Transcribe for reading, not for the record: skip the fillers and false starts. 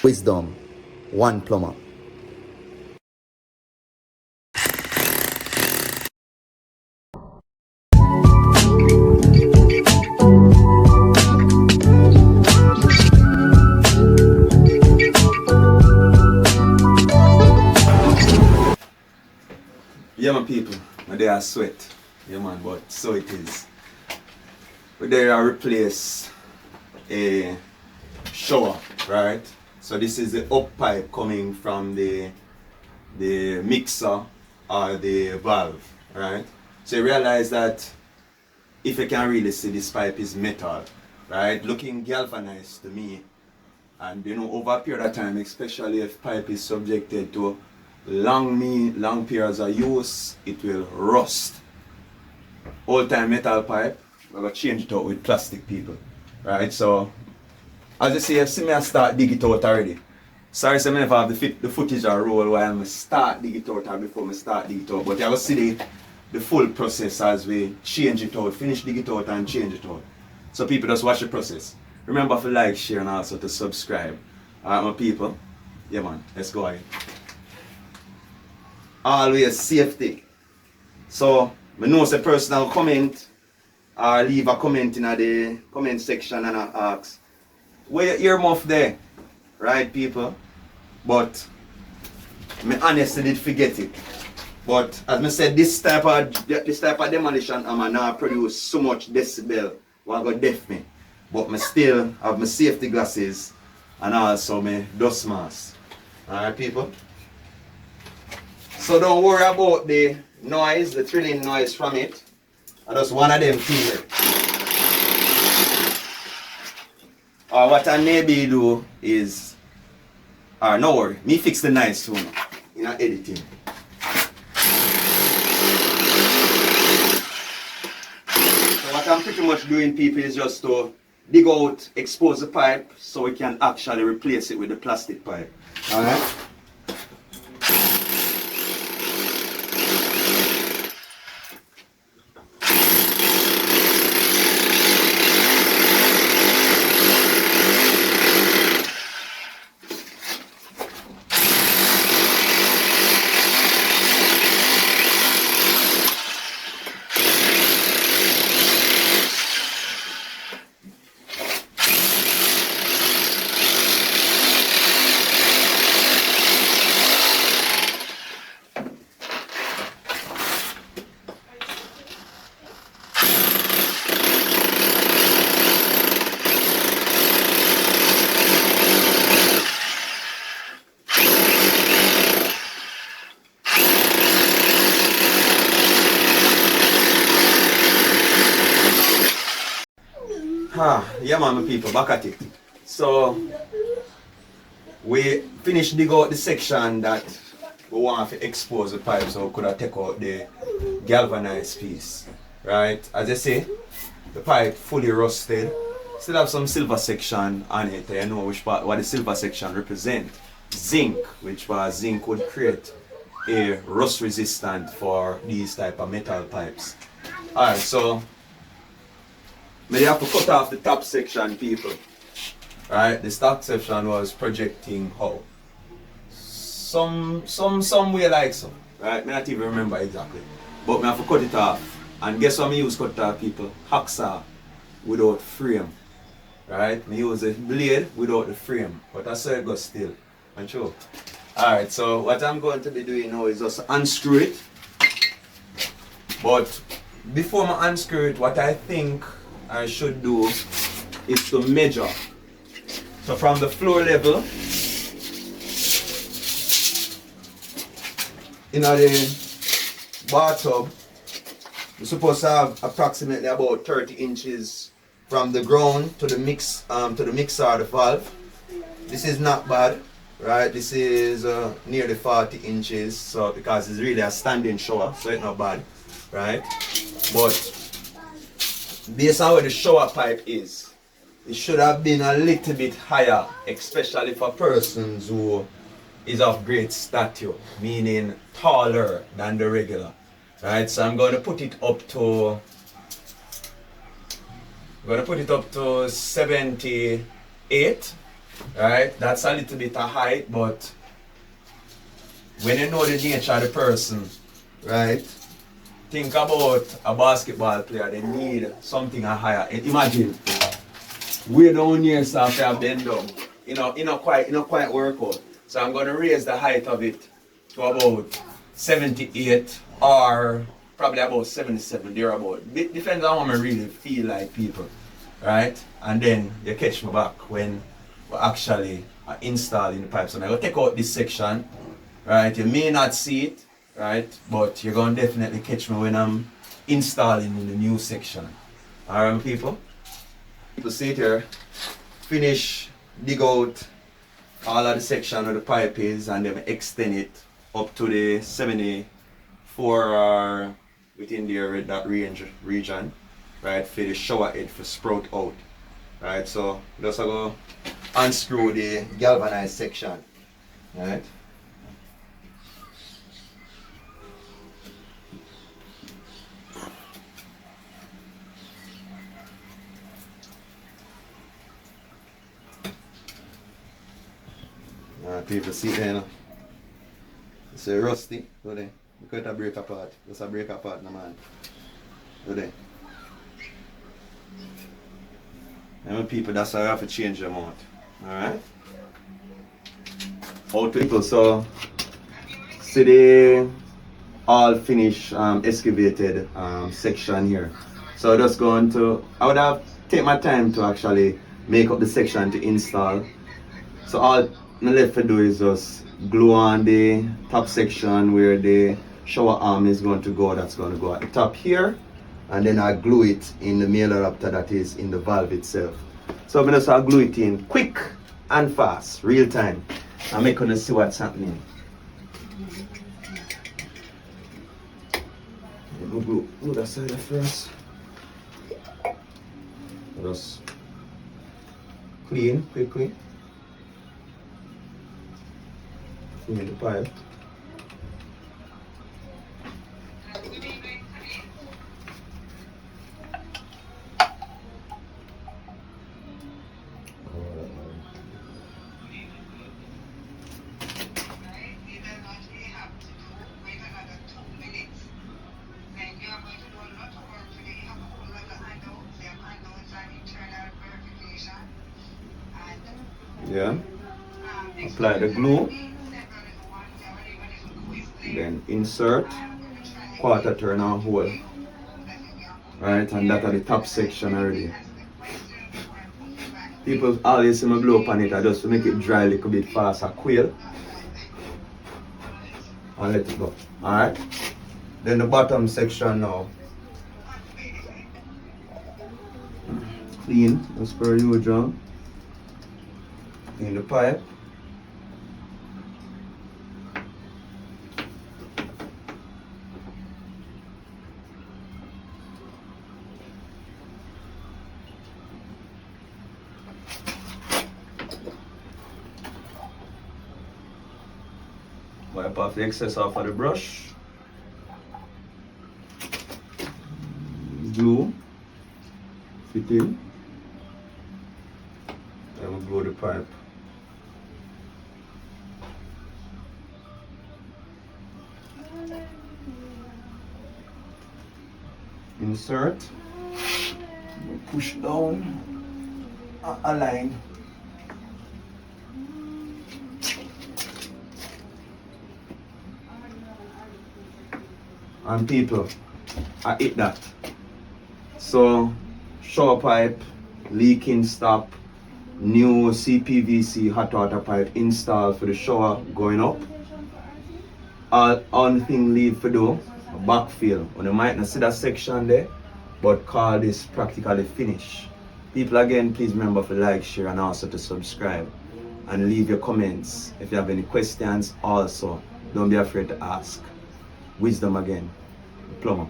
Wisdom, one plumber. Yeah, my people, my day I sweat. Yeah, man, but so it is. We there I replace a shower, right? So this is the up pipe coming from the mixer or the valve, right? So you realize that if you can really see, this pipe is metal, right? Looking galvanized to me. And you know, over a period of time, especially if pipe is subjected to long periods of use, it will rust. Old time metal pipe, we're gonna change it out with plastic, people, right? So as you see me I start dig it out already. Sorry, so I never have the footage or roll while I start dig it out or before I start dig it out, but you will see the full process as we change it out, finish dig it out and change it out. So people, just watch the process. Remember to like, share and also to subscribe. Alright, my people, yeah man, let's go ahead. Always safety. So I know a personal comment or leave a comment in the comment section and I ask, where your earmuff there? Right, people? But I honestly did forget it. But as I said, this type of demolition I'm not produce so much decibel what go deaf me. But I still have my safety glasses and also my dust mask. Alright, people? So don't worry about the noise, the thrilling noise from it. I just one of them things. Or what I maybe do is, no worry, me fix the noise soon in editing. So what I'm pretty much doing, people, is just to dig out, expose the pipe so we can actually replace it with the plastic pipe. Alright? Yeah man, my people, back at it. So we finished dig out the section that we want to expose the pipe so we could have take out the galvanized piece. Right? As I say, the pipe fully rusted. Still have some silver section on it. You know which part what the silver section represent. Zinc, which was zinc would create a rust resistant for these type of metal pipes. Alright, so you have to cut off the top section, people. Right? The top section was projecting how? Some way like so. Right? I not even remember exactly. But I have to cut it off. And guess what I use cut off, people? Hacksaw without frame. Right? I use a blade without the frame. But I saw it goes still. And sure. Alright, so what I'm going to be doing now is just unscrew it. But before I unscrew it, what I think I should do is to measure. So from the floor level in the bathtub, we're supposed to have approximately about 30 inches from the ground to the mixer or the valve. This is not bad, right? This is nearly 40 inches, so because it's really a standing shower, so it's not bad, right? But based on where the shower pipe is, it should have been a little bit higher, especially for persons who is of great stature, meaning taller than the regular. Right, so I'm going to put it up to 78 right? That's a little bit of height, but when you know the nature of the person, right? Think about a basketball player, they need something higher. Imagine, way down here so after I bend down. You know quite work out. So I'm gonna raise the height of it to about 78 or probably about 77 thereabout. Depends on how I really feel like people. Right? And then you catch me back when we actually are installing the pipes. So I'm gonna take out this section, right? You may not see it, right? But you're gonna definitely catch me when I'm installing in the new section. Alright, people? People see it here. Finish, dig out all of the section where the pipe is and then extend it up to the 74 or within there, that region. Right, for the shower head for sprout out. Right, so just go unscrew the galvanized section. Right. People see it there, you know. It's a rusty, go there. You can't break apart. Just a break apart, no man. Go there. And people, that's why I have to change them out. Alright? All people, so see the all finished excavated section here. So just going to, I would have take my time to actually make up the section to install. So all I'm left to do is just glue on the top section where the shower arm is going to go. That's going to go at the top here. And then I glue it in the mailer after that is in the valve itself. So I'm going to glue it in quick and fast, real time. I'm going to see what's happening. Glue that side first. Just clean quickly. Clean the pipe. Yeah. Apply the glue. Then insert, quarter turn and hole. Right, and that are the top section already. People always see me blow up on it, I just to make it dry a little bit fast, I quail. And let it go. Alright. Then the bottom section now. Clean, as per usual. In the pipe. Wipe off the excess off of the brush. Glue. Fit in. And we'll glue the pipe. Insert, push down, align. And people, I hit that. So, shower pipe, leaking stop, new CPVC hot water pipe installed for the shower going up. All thing leave for do, backfill. And you might not see that section there, but call this practically finished. People, again, please remember to like, share, and also to subscribe. And leave your comments. If you have any questions, also, don't be afraid to ask. Wisdom again, plumber.